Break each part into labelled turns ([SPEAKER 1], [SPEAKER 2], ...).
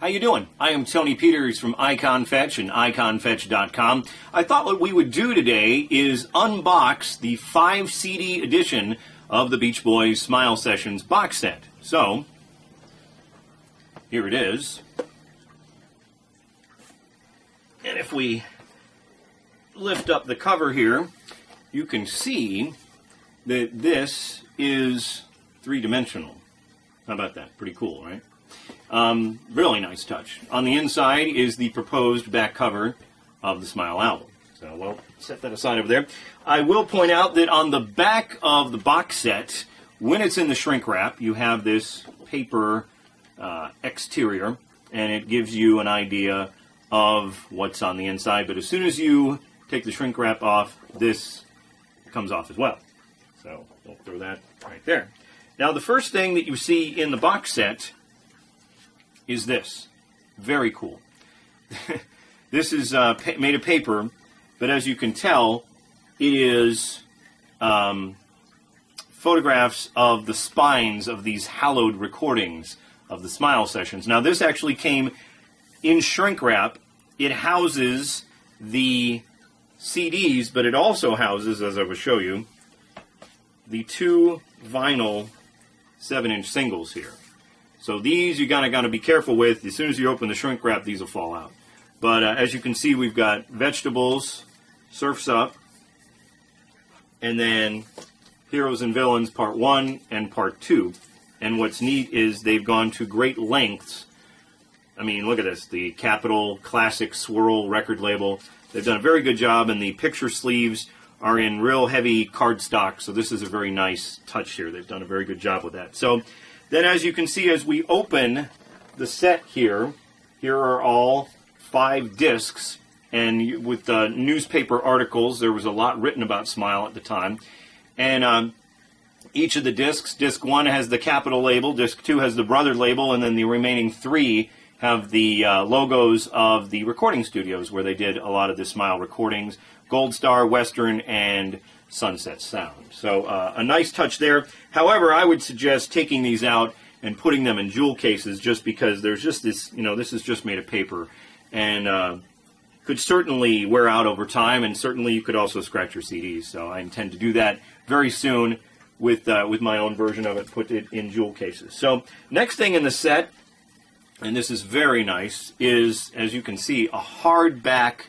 [SPEAKER 1] How you doing? I am Tony Peters from IconFetch and iconfetch.com. I thought what we would do today is unbox the 5 CD edition of the Beach Boys SMiLE Sessions box set. So, here it is. And if we lift up the cover here, you can see that this is three-dimensional. How about that? Pretty cool, right? Really nice touch. On the inside is the proposed back cover of the SMiLE album. So we'll set that aside over there. I will point out that on the back of the box set, when it's in the shrink wrap, you have this paper exterior, and it gives you an idea of what's on the inside. But as soon as you take the shrink wrap off, this comes off as well. So we'll throw that right there. Now the first thing that you see in the box set is this. Very cool. This is made of paper, but as you can tell, it is photographs of the spines of these hallowed recordings of the SMiLE Sessions. Now this actually came in shrink wrap. It houses the CDs, but it also houses, as I will show you, the 2 vinyl 7-inch singles here. So these you got to be careful with. As soon as you open the shrink wrap, these will fall out. But as you can see, we've got Vegetables, Surf's Up, and then Heroes and Villains Part 1 and Part 2. And what's neat is they've gone to great lengths. I mean, look at this. The Capitol Classic Swirl record label. They've done a very good job, and the picture sleeves are in real heavy cardstock. So this is a very nice touch here. They've done a very good job with that. So then, as you can see, as we open the set here, here are all 5 discs, and with the newspaper articles, there was a lot written about SMiLE at the time. And each of the discs, disc 1 has the Capitol label, disc 2 has the Brother label, and then the remaining 3 have the logos of the recording studios where they did a lot of the SMiLE recordings, Gold Star, Western, and Sunset Sound. So a nice touch there. However, I would suggest taking these out and putting them in jewel cases, just because there's just this, this is just made of paper, and could certainly wear out over time, and certainly you could also scratch your CDs. So I intend to do that very soon with my own version of it, put it in jewel cases. So next thing in the set, and this is very nice, is, as you can see, a hardback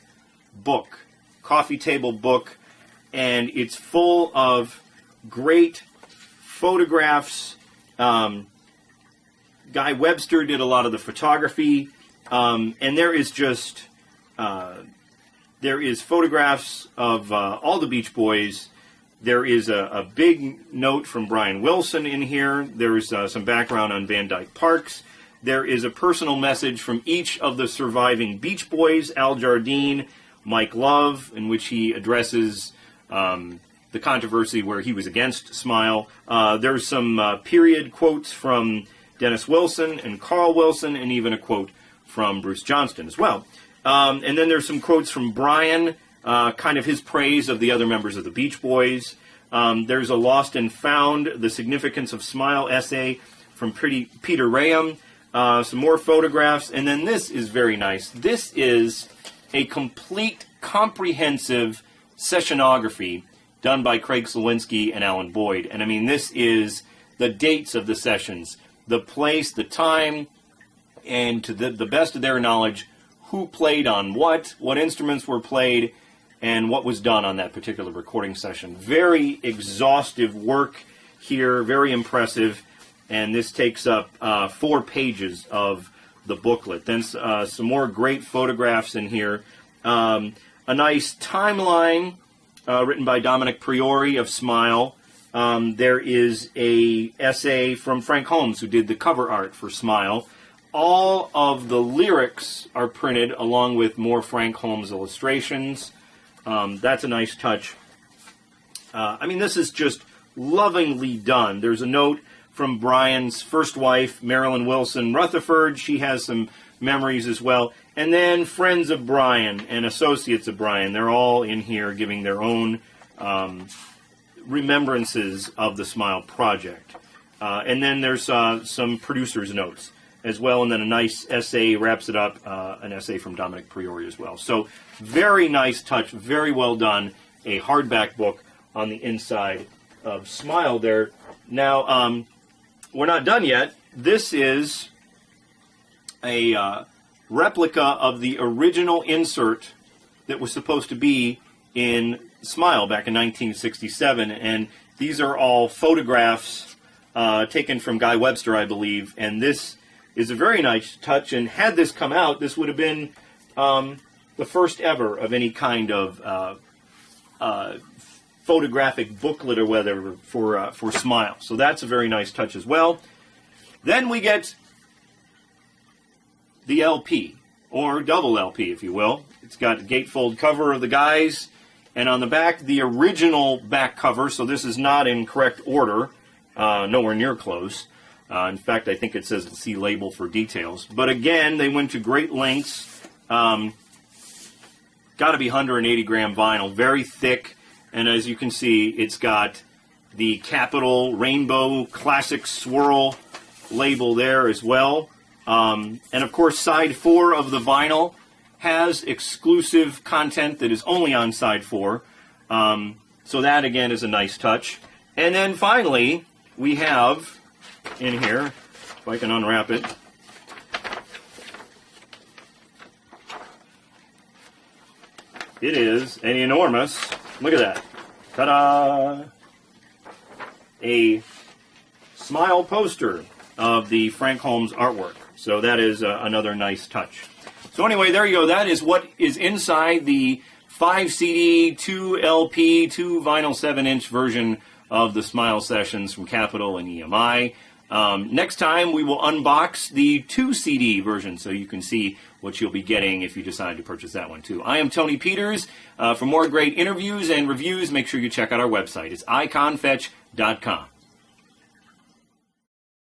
[SPEAKER 1] book, coffee table book, and it's full of great photographs. Guy Webster did a lot of the photography, and there is just there is photographs of all the Beach Boys. There is a big note from Brian Wilson in here. There is some background on Van Dyke Parks. There is a personal message from each of the surviving Beach Boys, Al Jardine, Mike Love, in which he addresses the controversy where he was against SMiLE. There's some period quotes from Dennis Wilson and Carl Wilson, and even a quote from Bruce Johnston as well. And then there's some quotes from Brian, kind of his praise of the other members of the Beach Boys. There's a Lost and Found, the Significance of SMiLE essay from Peter Rayam. Some more photographs, and then this is very nice. This is a complete, comprehensive sessionography done by Craig Slawinski and Alan Boyd. And I mean, this is the dates of the sessions, the place, the time, and to the best of their knowledge, who played on what instruments were played, and what was done on that particular recording session. Very exhaustive work here, very impressive, and this takes up 4 pages of the booklet. Then some more great photographs in here. A nice timeline written by Dominic Priori of SMiLE. There is a essay from Frank Holmes, who did the cover art for SMiLE. All of the lyrics are printed along with more Frank Holmes illustrations. That's a nice touch. I mean, this is just lovingly done. There's a note from Brian's first wife, Marilyn Wilson Rutherford. She has some memories as well. And then friends of Brian and associates of Brian. They're all in here giving their own remembrances of the SMiLE project. And then there's some producer's notes. as well, and then a nice essay wraps it up, an essay from Dominic Priori as well. So very nice touch, very well done, a hardback book on the inside of SMiLE there. Now, we're not done yet. This is a replica of the original insert that was supposed to be in SMiLE back in 1967, and these are all photographs taken from Guy Webster, I believe, and this is a very nice touch, and had this come out, this would have been the first ever of any kind of photographic booklet or whatever for SMiLE. So that's a very nice touch as well. Then we get the LP, or double LP, if you will. It's got a gatefold cover of the guys, and on the back, the original back cover, so this is not in correct order, nowhere near close. In fact, I think it says the C label for details. But again, they went to great lengths. Got to be 180-gram vinyl, very thick. And as you can see, it's got the Capital Rainbow Classic Swirl label there as well. And of course, side 4 of the vinyl has exclusive content that is only on side 4. So that, again, is a nice touch. And then finally, we have in here, if I can unwrap it, it is an enormous, look at that, ta-da, a SMiLE poster of the Frank Holmes artwork. So that is another nice touch. So anyway, there you go. That is what is inside the 5 CD, 2 LP, 2 vinyl 7-inch version of the SMiLE sessions from Capitol and EMI. Next time, we will unbox the 2 CD version so you can see what you'll be getting if you decide to purchase that one too. I am Tony Peters. For more great interviews and reviews, make sure you check out our website. It's iconfetch.com.